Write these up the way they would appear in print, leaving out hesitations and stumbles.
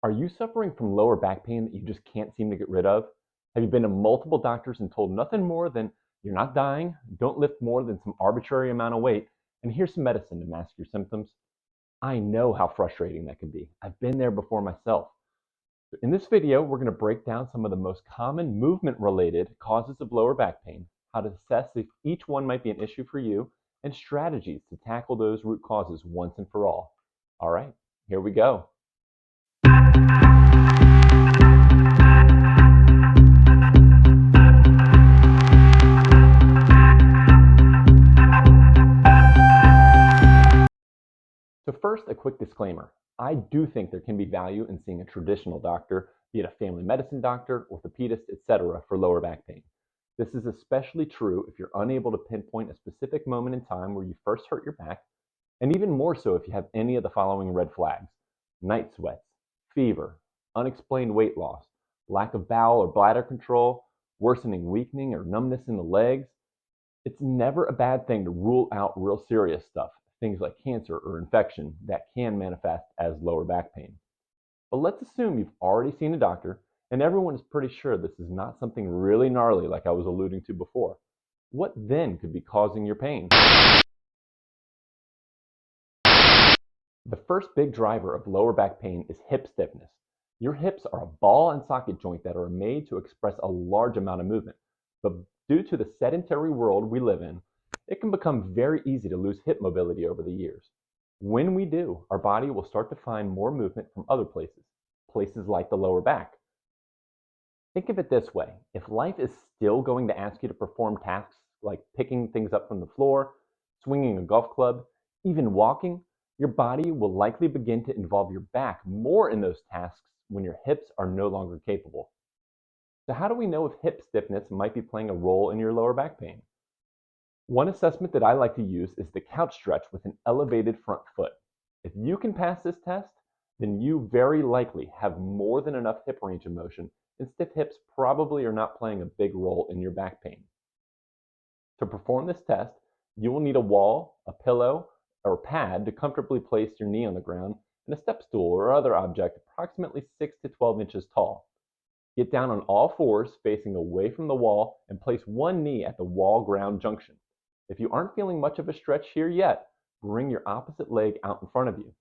Are you suffering from lower back pain that you just can't seem to get rid of? Have you been to multiple doctors and told nothing more than you're not dying, don't lift more than some arbitrary amount of weight, and here's some medicine to mask your symptoms? I know how frustrating that can be. I've been there before myself. In this video, we're going to break down some of the most common movement-related causes of lower back pain, how to assess if each one might be an issue for you, and strategies to tackle those root causes once and for all. All right, here we go. So first, a quick disclaimer. I do think there can be value in seeing a traditional doctor, be it a family medicine doctor, orthopedist, etc., for lower back pain. This is especially true if you're unable to pinpoint a specific moment in time where you first hurt your back, and even more so if you have any of the following red flags: night sweats, fever, unexplained weight loss, lack of bowel or bladder control, worsening weakening or numbness in the legs. It's never a bad thing to rule out real serious stuff, things like cancer or infection that can manifest as lower back pain. But let's assume you've already seen a doctor and everyone is pretty sure this is not something really gnarly like I was alluding to before. What then could be causing your pain? The first big driver of lower back pain is hip stiffness. Your hips are a ball and socket joint that are made to express a large amount of movement, but due to the sedentary world we live in, it can become very easy to lose hip mobility over the years. When we do, our body will start to find more movement from other places, places like the lower back. Think of it this way: if life is still going to ask you to perform tasks like picking things up from the floor, swinging a golf club, even walking, your body will likely begin to involve your back more in those tasks when your hips are no longer capable. So how do we know if hip stiffness might be playing a role in your lower back pain? One assessment that I like to use is the couch stretch with an elevated front foot. If you can pass this test, then you very likely have more than enough hip range of motion, and stiff hips probably are not playing a big role in your back pain. To perform this test, you will need a wall, a pillow, or pad to comfortably place your knee on the ground, and a step stool or other object approximately 6 to 12 inches tall. Get down on all fours facing away from the wall and place one knee at the wall-ground junction. If you aren't feeling much of a stretch here yet, bring your opposite leg out in front of you.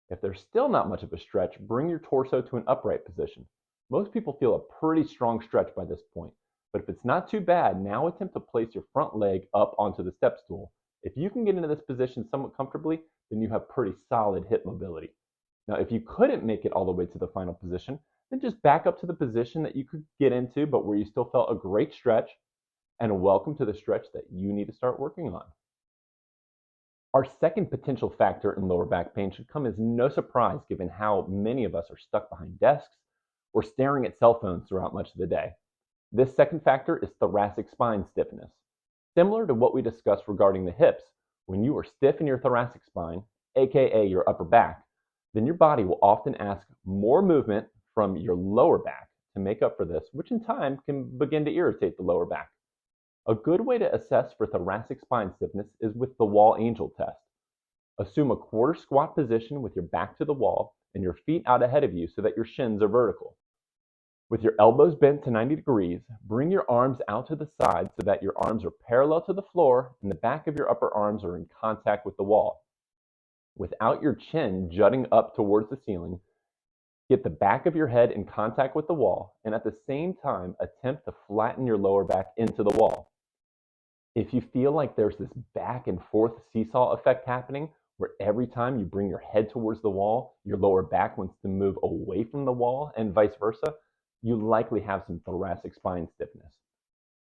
If there's still not much of a stretch, bring your torso to an upright position. Most people feel a pretty strong stretch by this point, but if it's not too bad, now attempt to place your front leg up onto the step stool. If you can get into this position somewhat comfortably, then you have pretty solid hip mobility. Now, if you couldn't make it all the way to the final position, then just back up to the position that you could get into, but where you still felt a great stretch, and welcome to the stretch that you need to start working on. Our second potential factor in lower back pain should come as no surprise given how many of us are stuck behind desks or staring at cell phones throughout much of the day. This second factor is thoracic spine stiffness. Similar to what we discussed regarding the hips, when you are stiff in your thoracic spine, aka your upper back, then your body will often ask more movement from your lower back to make up for this, which in time can begin to irritate the lower back. A good way to assess for thoracic spine stiffness is with the wall angel test. Assume a quarter squat position with your back to the wall and your feet out ahead of you so that your shins are vertical. With your elbows bent to 90 degrees, bring your arms out to the side so that your arms are parallel to the floor and the back of your upper arms are in contact with the wall. Without your chin jutting up towards the ceiling, get the back of your head in contact with the wall, and at the same time, attempt to flatten your lower back into the wall. If you feel like there's this back and forth seesaw effect happening, where every time you bring your head towards the wall, your lower back wants to move away from the wall and vice versa, you likely have some thoracic spine stiffness.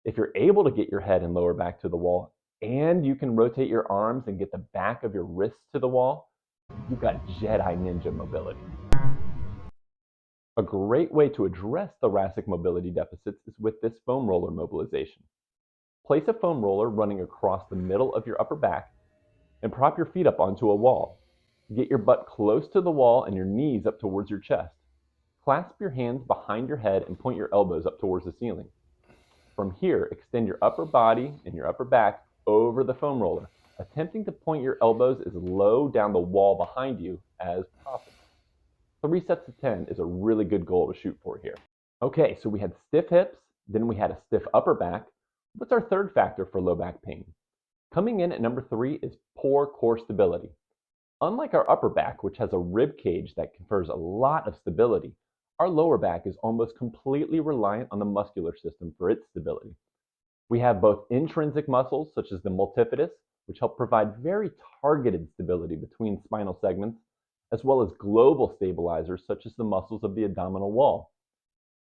If you're able to get your head and lower back to the wall, and you can rotate your arms and get the back of your wrists to the wall, you've got Jedi Ninja mobility. A great way to address thoracic mobility deficits is with this foam roller mobilization. Place a foam roller running across the middle of your upper back and prop your feet up onto a wall. Get your butt close to the wall and your knees up towards your chest. Clasp your hands behind your head and point your elbows up towards the ceiling. From here, extend your upper body and your upper back over the foam roller, attempting to point your elbows as low down the wall behind you as possible. 3 sets of 10 is a really good goal to shoot for here. Okay, so we had stiff hips, then we had a stiff upper back. What's our third factor for low back pain? Coming in at number 3 is poor core stability. Unlike our upper back, which has a rib cage that confers a lot of stability, our lower back is almost completely reliant on the muscular system for its stability. We have both intrinsic muscles, such as the multifidus, which help provide very targeted stability between spinal segments, as well as global stabilizers, such as the muscles of the abdominal wall.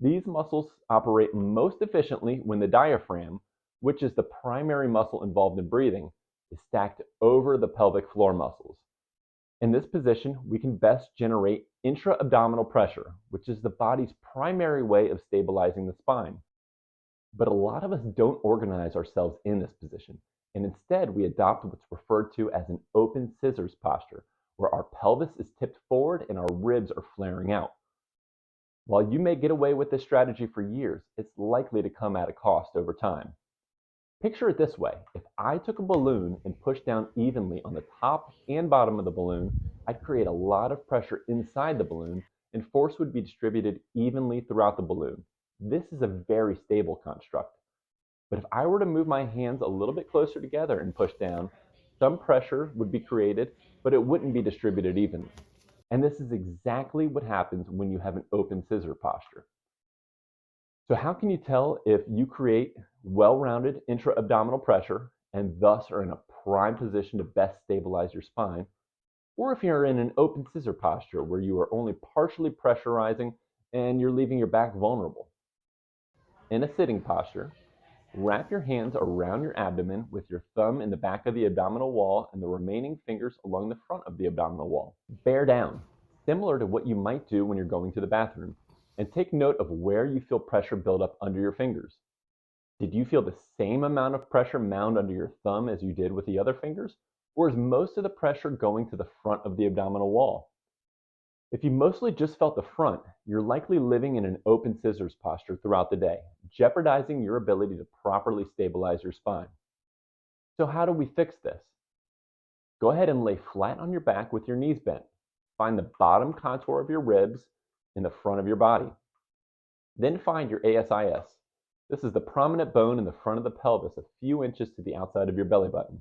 These muscles operate most efficiently when the diaphragm, which is the primary muscle involved in breathing, is stacked over the pelvic floor muscles. In this position, we can best generate intra-abdominal pressure, which is the body's primary way of stabilizing the spine. But a lot of us don't organize ourselves in this position, and instead we adopt what's referred to as an open scissors posture, where our pelvis is tipped forward and our ribs are flaring out. While you may get away with this strategy for years, it's likely to come at a cost over time. Picture it this way. If I took a balloon and pushed down evenly on the top and bottom of the balloon, I'd create a lot of pressure inside the balloon, and force would be distributed evenly throughout the balloon. This is a very stable construct. But if I were to move my hands a little bit closer together and push down, some pressure would be created, but it wouldn't be distributed evenly. And this is exactly what happens when you have an open scissor posture. So how can you tell if you create well-rounded intra-abdominal pressure and thus are in a prime position to best stabilize your spine, or if you're in an open scissor posture where you are only partially pressurizing and you're leaving your back vulnerable? In a sitting posture, wrap your hands around your abdomen with your thumb in the back of the abdominal wall and the remaining fingers along the front of the abdominal wall. Bear down, similar to what you might do when you're going to the bathroom, and take note of where you feel pressure build up under your fingers. Did you feel the same amount of pressure mound under your thumb as you did with the other fingers? Or is most of the pressure going to the front of the abdominal wall? If you mostly just felt the front, you're likely living in an open scissors posture throughout the day, jeopardizing your ability to properly stabilize your spine. So how do we fix this? Go ahead and lay flat on your back with your knees bent. Find the bottom contour of your ribs in the front of your body. Then find your ASIS. This is the prominent bone in the front of the pelvis a few inches to the outside of your belly button.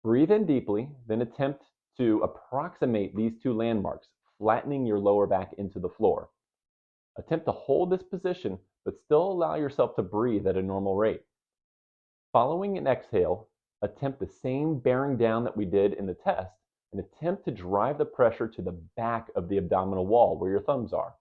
Breathe in deeply, then attempt to approximate these two landmarks, flattening your lower back into the floor. Attempt to hold this position, but still allow yourself to breathe at a normal rate. Following an exhale, attempt the same bearing down that we did in the test, and attempt to drive the pressure to the back of the abdominal wall where your thumbs are.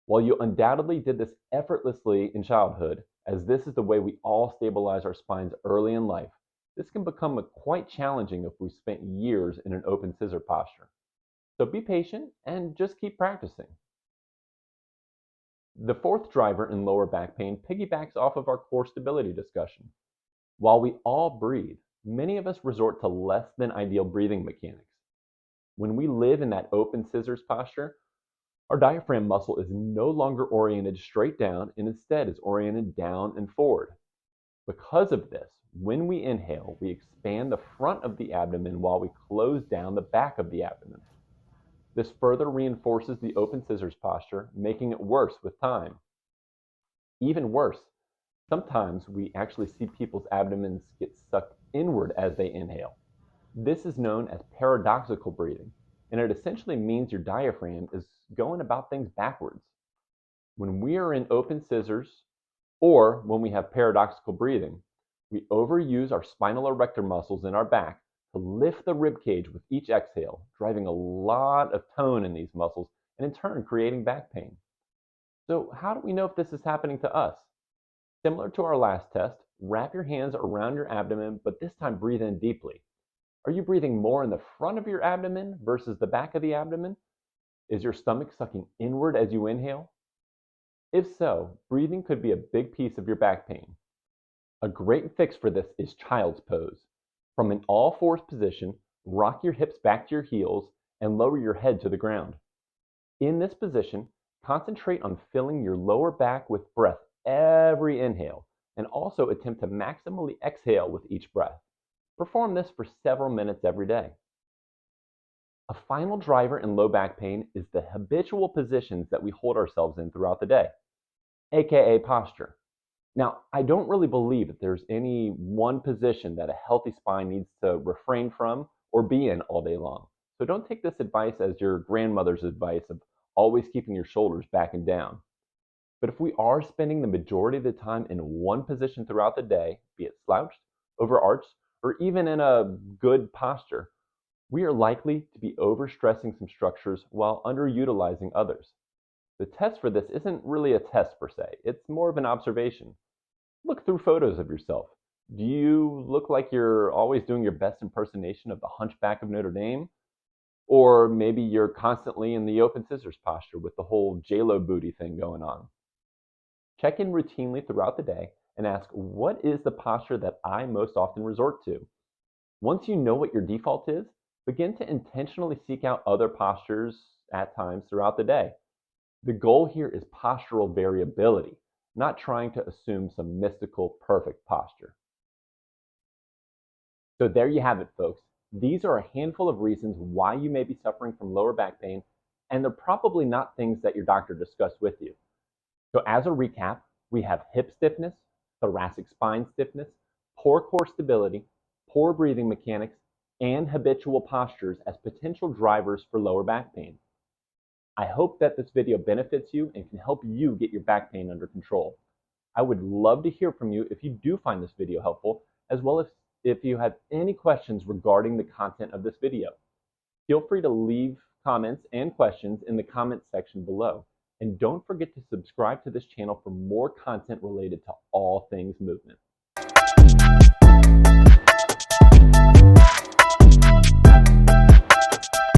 While you undoubtedly did this effortlessly in childhood, as this is the way we all stabilize our spines early in life, this can become quite challenging if we spent years in an open scissor posture. So be patient and just keep practicing. The fourth driver in lower back pain piggybacks off of our core stability discussion. While we all breathe, many of us resort to less than ideal breathing mechanics. When we live in that open scissors posture, our diaphragm muscle is no longer oriented straight down and instead is oriented down and forward. Because of this, when we inhale, we expand the front of the abdomen while we close down the back of the abdomen. This further reinforces the open scissors posture, making it worse with time. Even worse, sometimes we actually see people's abdomens get sucked inward as they inhale. This is known as paradoxical breathing, and it essentially means your diaphragm is going about things backwards. When we are in open scissors, or when we have paradoxical breathing, we overuse our spinal erector muscles in our back to lift the rib cage with each exhale, driving a lot of tone in these muscles and in turn creating back pain. So how do we know if this is happening to us? Similar to our last test, wrap your hands around your abdomen, but this time breathe in deeply. Are you breathing more in the front of your abdomen versus the back of the abdomen? Is your stomach sucking inward as you inhale? If so, breathing could be a big piece of your back pain. A great fix for this is child's pose. From an all-fours position, rock your hips back to your heels and lower your head to the ground. In this position, concentrate on filling your lower back with breath every inhale, and also attempt to maximally exhale with each breath. Perform this for several minutes every day. A final driver in low back pain is the habitual positions that we hold ourselves in throughout the day, aka posture. Now, I don't really believe that there's any one position that a healthy spine needs to refrain from or be in all day long. So don't take this advice as your grandmother's advice of always keeping your shoulders back and down. But if we are spending the majority of the time in one position throughout the day, be it slouched, overarched, or even in a good posture, we are likely to be overstressing some structures while underutilizing others. The test for this isn't really a test per se, it's more of an observation. Look through photos of yourself. Do you look like you're always doing your best impersonation of the Hunchback of Notre Dame? Or maybe you're constantly in the open scissors posture with the whole J-Lo booty thing going on. Check in routinely throughout the day and ask, what is the posture that I most often resort to? Once you know what your default is, begin to intentionally seek out other postures at times throughout the day. The goal here is postural variability, not trying to assume some mystical perfect posture. So there you have it, folks. These are a handful of reasons why you may be suffering from lower back pain, and they're probably not things that your doctor discussed with you. So as a recap, we have hip stiffness, thoracic spine stiffness, poor core stability, poor breathing mechanics, and habitual postures as potential drivers for lower back pain. I hope that this video benefits you and can help you get your back pain under control. I would love to hear from you if you do find this video helpful, as well as if you have any questions regarding the content of this video. Feel free to leave comments and questions in the comments section below. And don't forget to subscribe to this channel for more content related to all things movement.